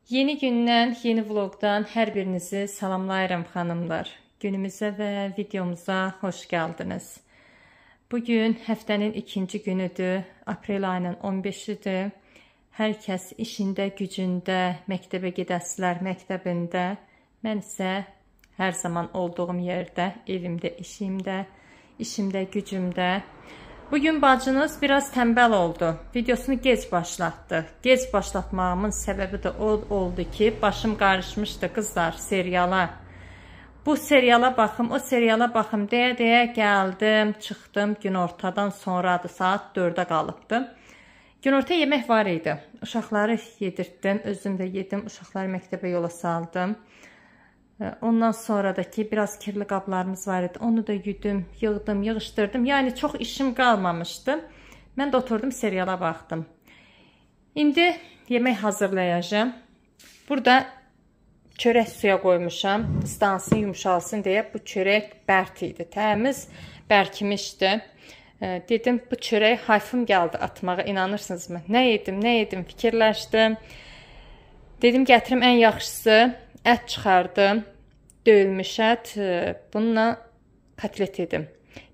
Yeni gündən, yeni vlogdan hər birinizi salamlayıram xanımlar. Günümüzə və videomuza xoş gəldiniz. Bugün həftənin ikinci günüdür, aprel ayının 15-idir. Hər kəs işində, gücündə, məktəbə gedəsilər məktəbində. Mən isə hər zaman olduğum yerdə, evimdə, işimdə, gücümdə. Bugün bacınız biraz tənbəl oldu. Videosunu gec başlatdı. Gec başlatmağımın səbəbi də oldu ki, başım qarışmışdı kızlar seriala. Bu seriala baxım, o seriala baxım deyə gəldim, çıxdım. Günortadan sonradır, saat 4-ə qalıbdı. Günorta yemək var idi. Uşaqları yedirtdim, özüm də yedim. Uşaqları məktəbə yola saldım. Ondan sonra da ki biraz kirli qablarımız var idi. Onu da yudım, yığdım, yığışdırdım. Yəni çox işim qalmamışdı. Mən də oturdum seriala baxdım. İndi yemək hazırlayacağım. Burada çörək suya qoymuşam. Islansın, yumşalsın deyə bu çörək bərt idi. Təmiz bərkimişdi. Dedim bu çörək hayfım gəldi atmağa, inanırsınızmı? Nə yedim fikirləşdim. Dedim gətirim ən yaxşısı. Ət çıxardım, döyülmüş ət, bununla kotlet edim.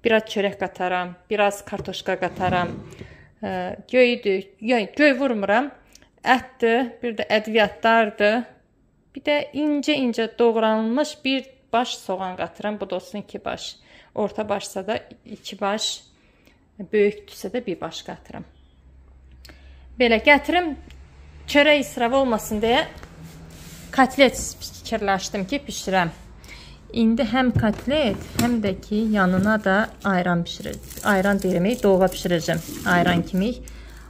Biraz çörək qataram, biraz kartoşka qataram. Göy vurmuram, ətdir, bir də ədviyyatlardır. Bir də incə doğranılmış bir baş soğan qatıram, bu da olsun 2 baş. Orta başsa da 2 baş, böyükdürsə də 1 baş qatıram. Belə gətirim, çörək israf olmasın deyə kotlet fikirləşdim ki, pişirəm. İndi həm kotlet, həm də ki, yanına da ayran pişirəcəm. Ayran deyirəm, doğğa pişirəcəm. Ayran kimi.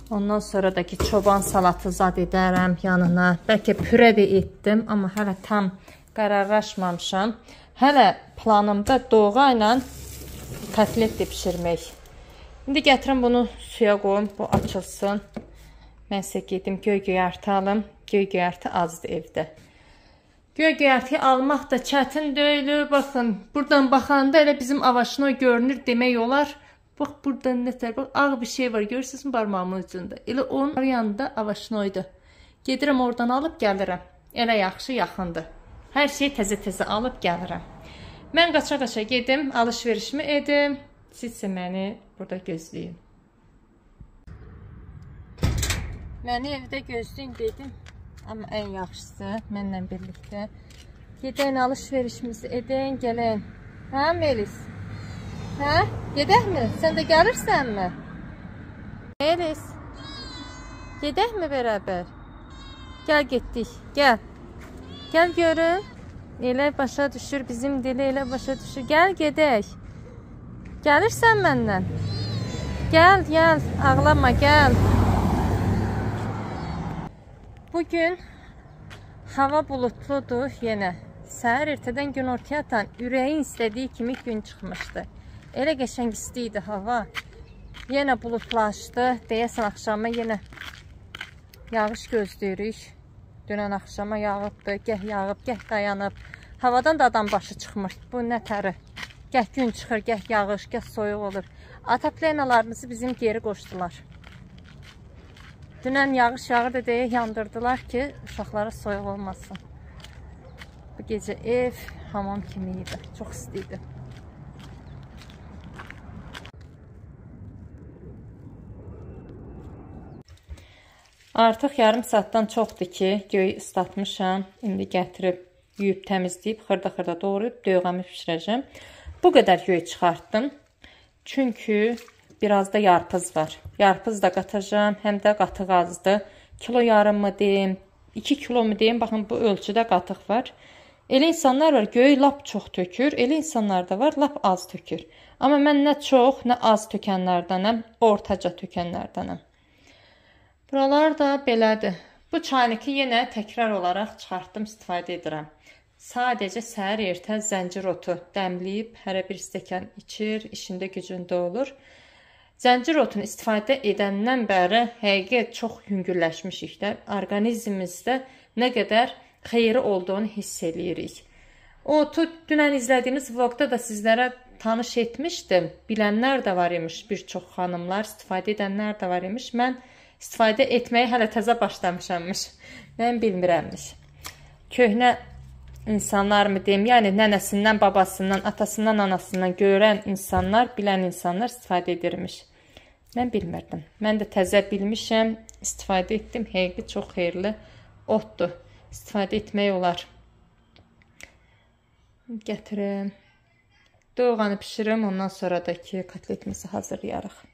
Ondan sonra da ki, çoban salatı zad edərəm yanına. Bəlkə pürə də etdim, amma hələ tam qərarlaşmamışam. Hələ planımda doğğa ilə kotlet də pişirmək. İndi gətirim bunu suya qoyum, bu açılsın. Mən sizə gedim göy-göyərti alım. Göy-göyərti azdır evdə. Göy-göyərti almaq da çətin deyil. Baxın, buradan baxanda elə bizim avaşına görünür demək olar. Bax, buradan nətər, bax, ağ bir şey var, görürsünüzmü barmağımın ucunda? Elə onun yanında avaşnoydu. Gedirəm oradan alıb gəlirəm. Elə yaxşı, yaxındır. Hər şeyi təzə-təzə alıb gəlirəm. Mən qaça-qaça gedim, alışverişimi edim. Siz isə məni burada gözləyin. Məni evdə gözləyin dedim. Amma ən yaxşısı mənlə birlikdə gedəyin alışverişimizi edəyin, gələyin. Hə Melis? Hə? Gedək mi? Sən də gəlirsənmi? Melis? Gedək mi bərabər? Gəl getdik, gəl. Gəl görün. Elə başa düşür, bizim dili elə başa düşür. Gəl gedək. Gəlirsən məndən? Gəl, ağlama, gəl. Bugün hava bulutludur yenə. Səhər ertədən günortaya atan ürəyin istədiyi kimi gün çıxmışdı. Elə qəşəng isti idi hava. Yenə bulutlaşdı. Deyəsən axşama yenə yağış gözləyirik. Dünən axşama yağıbdı. Gəh yağıb, gəh dayanıb. Havadan da adam başı çıxmır. Bu nətəri? Gəh gün çıxır, gəh yağış, gəh soyuq olur. Ataplenalarımızı bizim geri qoşdular. Dünən yağış yağırdı deyə yandırdılar ki, uşaqlara soyuq olmasın. Bu gecə ev hamam kimi idi. Çox istiydi. Artıq yarım saatdan çoxdur ki, göy ıslatmışam. İndi gətirib, yuyub, təmizləyib, xırda doğrayıb, döyğəmi pişirəcəm. Bu qədər göy çıxartdım. Çünki biraz da yarpız var. Yarpız da qatacağım, həm də qatıq azdır. Kilo yarım mı deyim, 2 kilo mu deyim, baxın bu ölçüdə qatıq var. Elə insanlar var, göy lap çox tökür, elə insanlar da var, lap az tökür. Amma mən nə çox, nə az tökənlərdanəm, ortaca tökənlərdanəm. Buralar da belədir. Bu çaynıki yenə təkrar olaraq çıxartdım, istifadə edirəm. Sadəcə səhər ertə zəncir otu dəmləyib, hərə bir stəkan içir, işində gücündə olur. Zəncir otunu istifadə edəndən bəri həqiqət çox yüngülləşmişik də. Orqanizmimizdə nə qədər xeyri olduğunu hiss eləyirik. O otu dünən izlədiyiniz vlogda da sizlərə tanış etmişdim. Bilənlər də var imiş, bir çox xanımlar, istifadə edənlər də var imiş. Mən istifadə etməyə hələ təzə başlamışammış. Mən bilmirəmmiş. Köhnə insanlar mı deyim, yəni nənəsindən, babasından, atasından, anasından görən insanlar, bilən insanlar istifadə edirmiş. Mən bilmirdim. Mən də təzə bilmişəm, istifadə etdim. Həqiqi çox xeyirli otdur. İstifadə etmək olar. Gətirim. Doğanı pişirim, ondan sonra da ki, kotletimizi hazırlayarıq.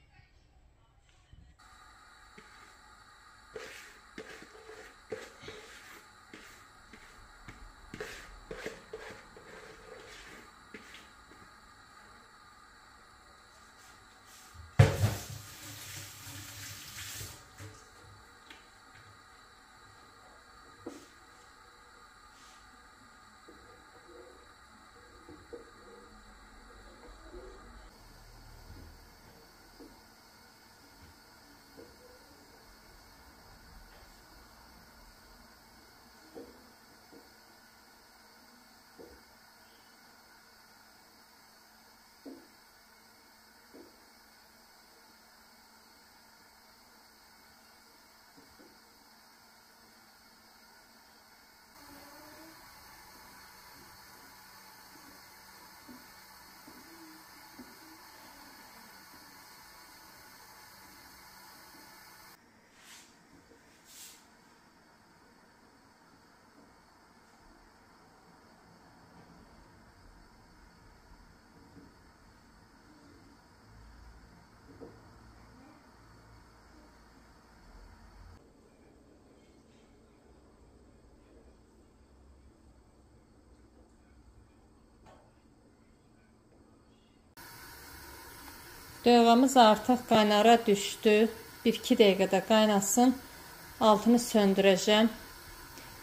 Dövğamız artıq qaynara düşdü. 1-2 dəqiqədə qaynasın. Altını söndürəcəm.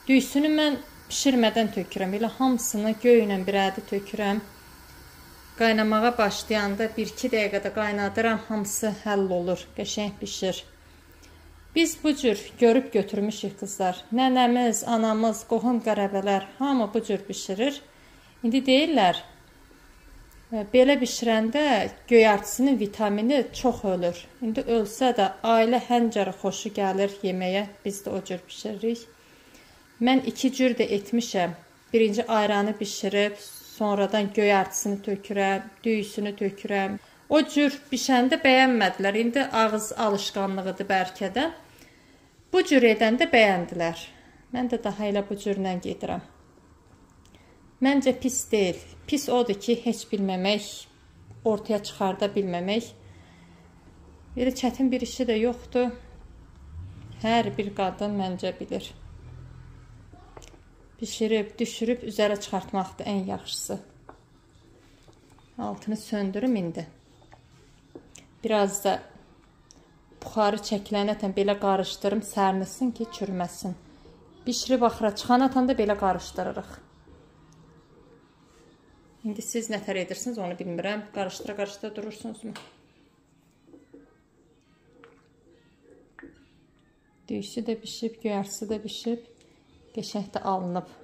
Düysünü mən pişirmədən tökürəm. Elə hamısını göylə bir ədi tökürəm. Qaynamağa başlayanda 1-2 dəqiqədə qaynadıram. Hamısı həll olur. Qəşəng bişir. Biz bu cür görüb götürmüşük qızlar. Nənəmiz, anamız, qohum qərəbələr hamı bu cür bişirir. İndi deyirlər, belə bişirəndə göyərtisinin vitamini çox ölür. İndi ölsə də ailə həncərə xoşu gəlir yeməyə. Biz də o cür bişiririk. Mən 2 cür də etmişəm. Birinci ayranı bişirib, sonradan göyərtisini tökürəm, düyüsünü tökürəm. O cür bişəndə bəyənmədilər. İndi ağız alışqanlığıdır bəlkə də. Bu cür edəndə bəyəndilər. Mən də daha elə bu cürlə gedirəm. Məncə pis deyil. Pis odur ki, heç bilməmək, ortaya çıxarda bilməmək. Elə çətin bir işi də yoxdur. Hər bir qadın məncə bilir. Bişirib, düşürüb, üzərə çıxartmaqdır ən yaxşısı. Altını söndürüm indi. Biraz da buxarı çəkilənətən belə qarışdırım, sərnisin ki, çürməsin. Bişirib axıra çıxanətən də belə qarışdırırıq. İndi siz nətər edirsiniz, onu bilmirəm. Qarışdıra-qarışdıra durursunuzmu? Düyüsü də bişib, göyərtisi də bişib. Qəşəng də alınıb.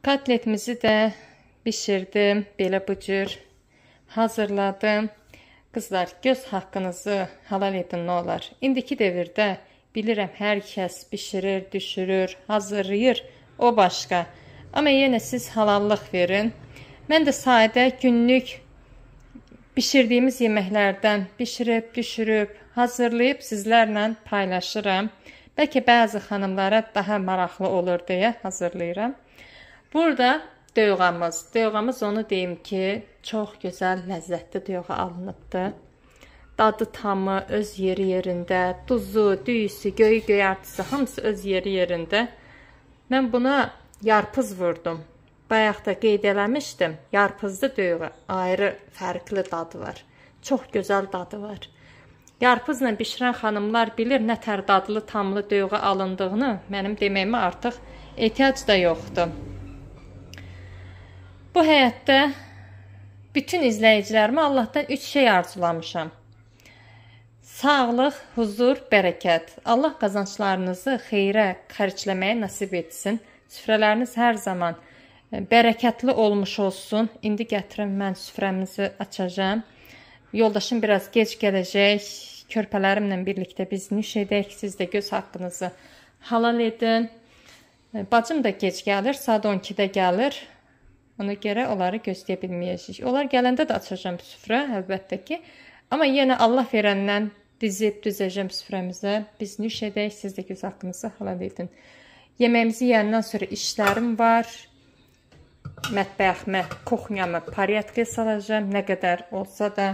Kotletimizi də bişirdim. Belə bu cür hazırladım. Qızlar, göz haqqınızı halal edin, nə olar. İndiki devirdə bilirəm, hər kəs bişirir, düşürür, hazırlayır, o başqa. Amma yenə siz halallıq verin. Mən də sadə günlük bişirdiyimiz yeməklərdən bişirib, düşürüb, hazırlayıb sizlərlə paylaşıram. Bəlkə bəzi xanımlara daha maraqlı olur deyə hazırlayıram. Burada döyğamız onu deyim ki, çox gözəl, ləzzətli döyğa alınıbdır. Dadı tamı öz yeri yerində, duzu, düyüsü, göyərtisi hamısı öz yeri yerində. Mən buna yarpız vurdum. Bayaq da qeyd eləmişdim. Yarpızlı döyğə ayrı, fərqli dadı var. Çox gözəl dadı var. Yarpızla bişirən xanımlar bilir nə tər dadlı, tamlı döyğə alındığını. Mənim deməyimə artıq ehtiyac da yoxdur. Bu həyatda bütün izləyicilərimə Allahdan 3 şey arzulamışam. Sağlıq, huzur, bərəkət. Allah qazanclarınızı xeyrə xərcləməyə nasib etsin. Süfrələriniz hər zaman bərəkətli olmuş olsun. İndi gətirin, mən süfrəmizi açacağım. Yoldaşım biraz gec gələcək. Körpələrimlə birlikdə biz nüş edək. Siz də göz haqqınızı halal edin. Bacım da gec gəlir, saat 12-də gəlir. Ona görə onları gözləyə bilməyəcəyik. Onlar gələndə də açacağım süfrə, əlbəttə ki. Amma yenə Allah verəndən dizib düzəcəm süfrəmizə. Biz nüş edək, siz də göz haqqınızı halal edin. Yeməyimizi yeyəndən sonra işlərim var. Mətbəximə, kuxnyamı paryatkaya salacağım. Nə qədər olsa da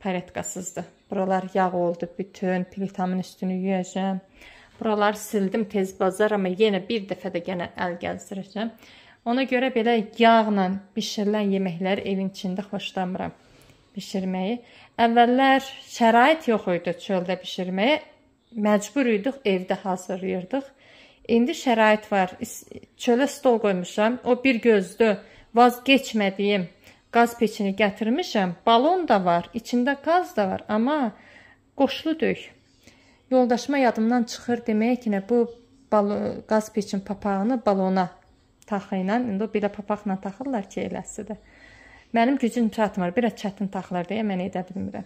paryatkasızdır. Buralar yağ oldu bütün. Plitamın üstünü yuyacağım. Buraları sildim tez bazar, amma yenə bir dəfə də yenə əl gəzdirəcəm. Ona görə belə yağla bişirilən yeməkləri evin içində xoşlamıram bişirməyi. Əvvəllər şərait yox idi çöldə bişirməyə. Məcbur idik, evdə hazırlayırdıq. İndi şərait var. Çölə stol qoymuşam. O bir gözdür. Vazgeçmədiyim qaz peçini gətirmişəm. Balon da var. İçində qaz da var. Amma qoşulu döy. Yoldaşıma yadımdan çıxır deməyə ki, bu qaz peçin papağını balona taxıyla. İndi o belə papaqla taxırlar ki, eləsidir. Mənim gücüm çatmır. Biraz çətin taxılar deyə mən edə bilmirəm.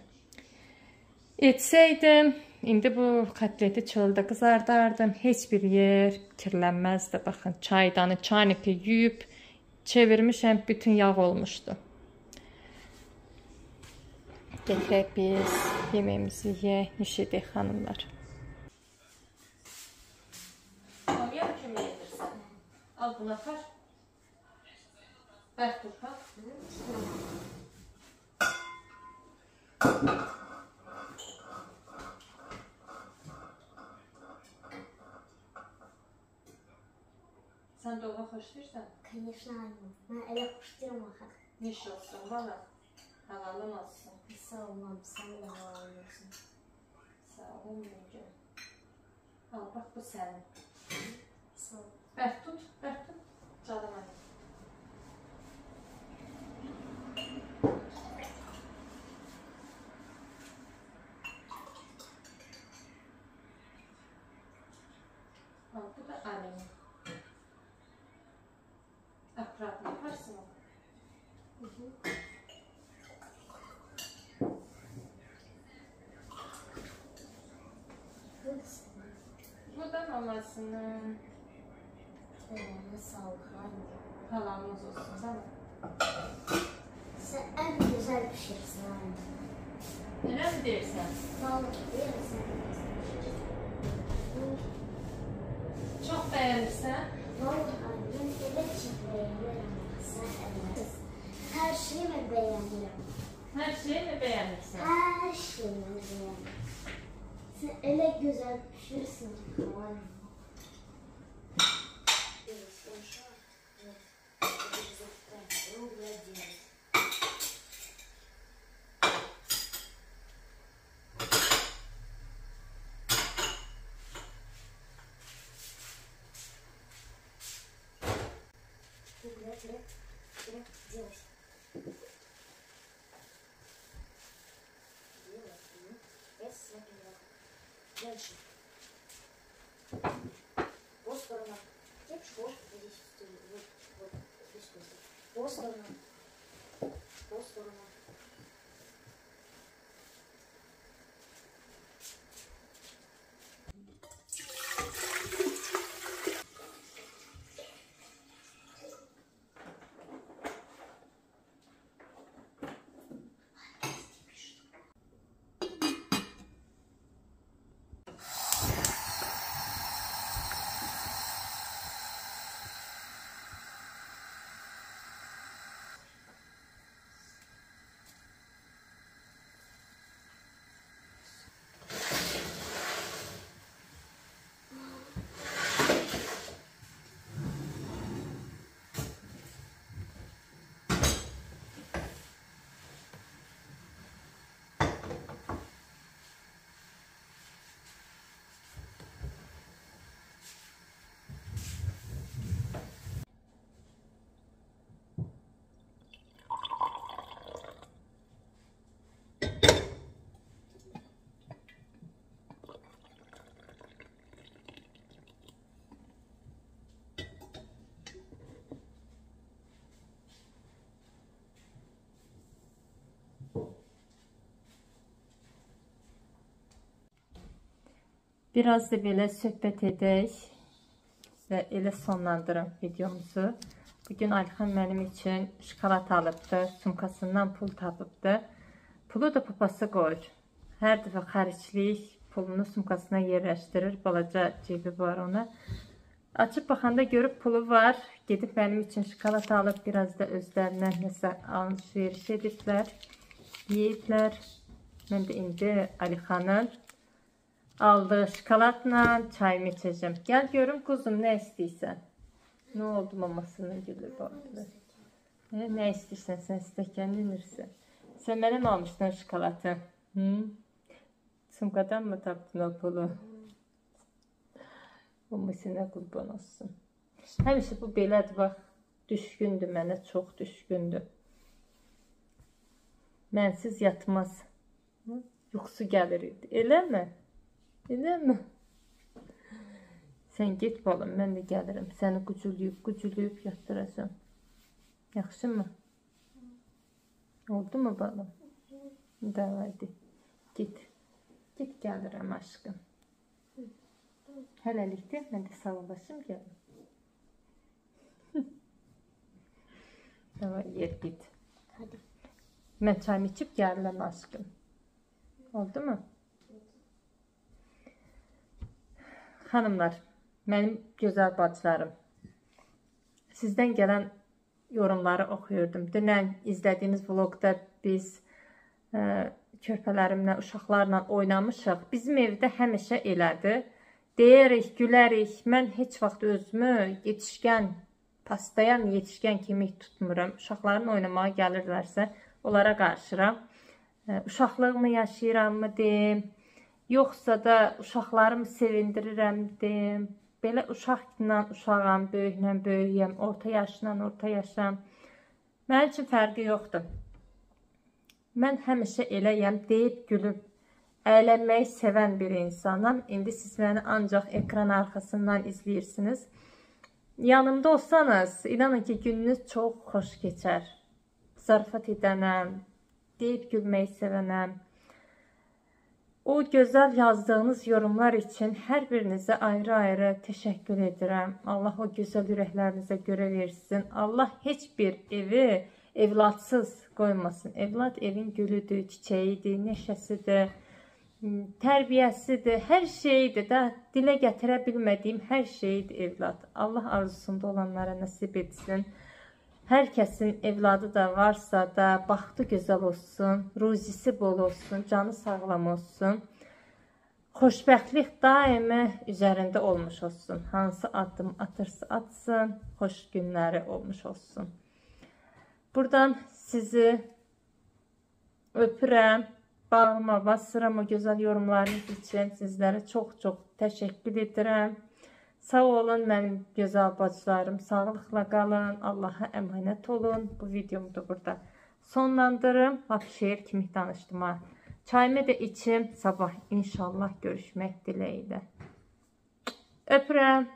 Etsəydim, indi bu kotleti çöldə qızardardım. Heç bir yer kirlənməzdi. Baxın, çaydanı, çaynipi yuyub çevirmişəm. Bütün yağ olmuşdu. Gətirək biz yeməyimizi yeyək, nüş edək xanımlar. Alıyam kimi yedirsən. Al buna xar. Bəx turpaq. Sən dolma xoşlayırsan? Конечно, Ayman. Mən elə xoşlayıram axı. Niş olsun, bala. Halalın olsun. Sağ olmam, sən də halal olsun. Sağ olun, müngün. Al, bax, bu sənin. Sağ ol. Bəx tut, bəx tut. Canım anne. Al, bu da Ali'nin. Akkurat yaparsın onu. Bu da mamasının. Sağ ol, Ayman. Halamız olsun, değil mi? Sən ən gözəl pişirsən, Ayman. Elə mi deyirsən? Vallahi deyirsən, sən gözəl pişirsən. Çox bəyənirsən? Vallahi Ayman, elə ki bəyənirəm. Sən əlbəttə. Hər şeyimi bəyənirəm. Hər şeyi mi bəyənirsən? Hər şeyimi bəyənirəm. Sən elə gözəl pişirsən, Ayman. Делать. Вес например. Дальше. По сторонам. Тем, что здесь вот. Fosforunu. Biraz da belə söhbət edək və elə sonlandırım videomuzu. Bugün Ayxan mənim üçün şokolad alıbdı, sumkasından pul tapıbdı. Pulu da papası qoyur. Hər dəfə xərclik pulunu sumkasına yerləşdirir. Balaca cebi var ona. Açıb baxanda görüb pulu var. Gedib mənim üçün şokolad alıb, biraz da özlərindən nəsə alış-veriş ediblər, yeyiblər. Mən də indi Ayxanın aldığı şokoladla çayımı içəcəm. Gəl görüm quzum, nə istəyirsən? Nə oldu, mamasının gülü vardı. Nə istəyirsən, sən stəkan inirsən? Sən mənə mi almışdın şokoladı? Sumkadan mı tapdın o pulu? O müsinə qurban olsun. Həmişə bu belədir, bax, düşkündür mənə, çox düşkündür. Mənsiz yatmaz. Yuxusu gəlir idi, eləmi? Eləmi? Sən get balım, mən də gəlirəm. Səni quculuyub yatdıracam. Yaxşı mı? Oldu mu balım? Davaydı. Git. Git gəlirəm aşkım. Hələlikdə mən də sağlaşım gəlim. Davay, yer git. Hadi. Mən çayımı içib gəlirəm aşkım. Oldu mu? Xanımlar, mənim gözəl bacılarım, sizdən gələn yorumları oxuyurdum. Dünən izlədiyiniz vlogda biz körpələrimlə, uşaqlarla oynamışıq. Bizim evdə həmişə elədir. Deyirik, gülərik. Mən heç vaxt özümü yetişkən, pastayan yetişkən kimi tutmuram. Uşaqların oynamağa gəlirlərsə, onlara qarşıram. Uşaqlığımı yaşayırammı deyim, yoxsa da uşaqlarımı sevindirirəm deyim. Belə uşaqla uşağam, böyüklə böyüyəm, orta yaşla orta yaşam. Mənim üçün fərqi yoxdur. Mən həmişə eləyəm, deyib gülüb, əylənməyi sevən bir insanam. İndi siz məni ancaq ekran arxasından izləyirsiniz. Yanımda olsanız, inanın ki, gününüz çox xoş keçər. Zarafat edənəm, deyib gülməyi sevənəm. O gözəl yazdığınız yorumlar için hər birinizə ayrı-ayrı təşəkkür edirəm. Allah o gözəl ürəklərinizə görə versin. Allah heç bir evi evladsız qoymasın. Evlad evin gülüdür, çiçəyidir, neşəsidir, tərbiyəsidir, hər şeydir də, dilə gətirə bilmədiyim hər şeydir evlad. Allah arzusunda olanlara nəsib etsin. Hər kəsin evladı da varsa da baxtı gözəl olsun, ruzisi bol olsun, canı sağlam olsun. Xoşbəxtlik daimi üzərində olmuş olsun. Hansı addım atırsa atsın, xoş günləri olmuş olsun. Buradan sizi öpürəm, bağıma basıram o gözəl yorumlarınız için. Sizlərə çox-çox təşəkkür edirəm. Sağ olun mənim gözəl bacılarım, sağlıqla qalın, Allaha əmanət olun. Bu videomu da burada sonlandırım. Lap şeir kimi danışdım ha. Çayımı da içim, sabah inşallah görüşmək diləyilə. Öpürəm.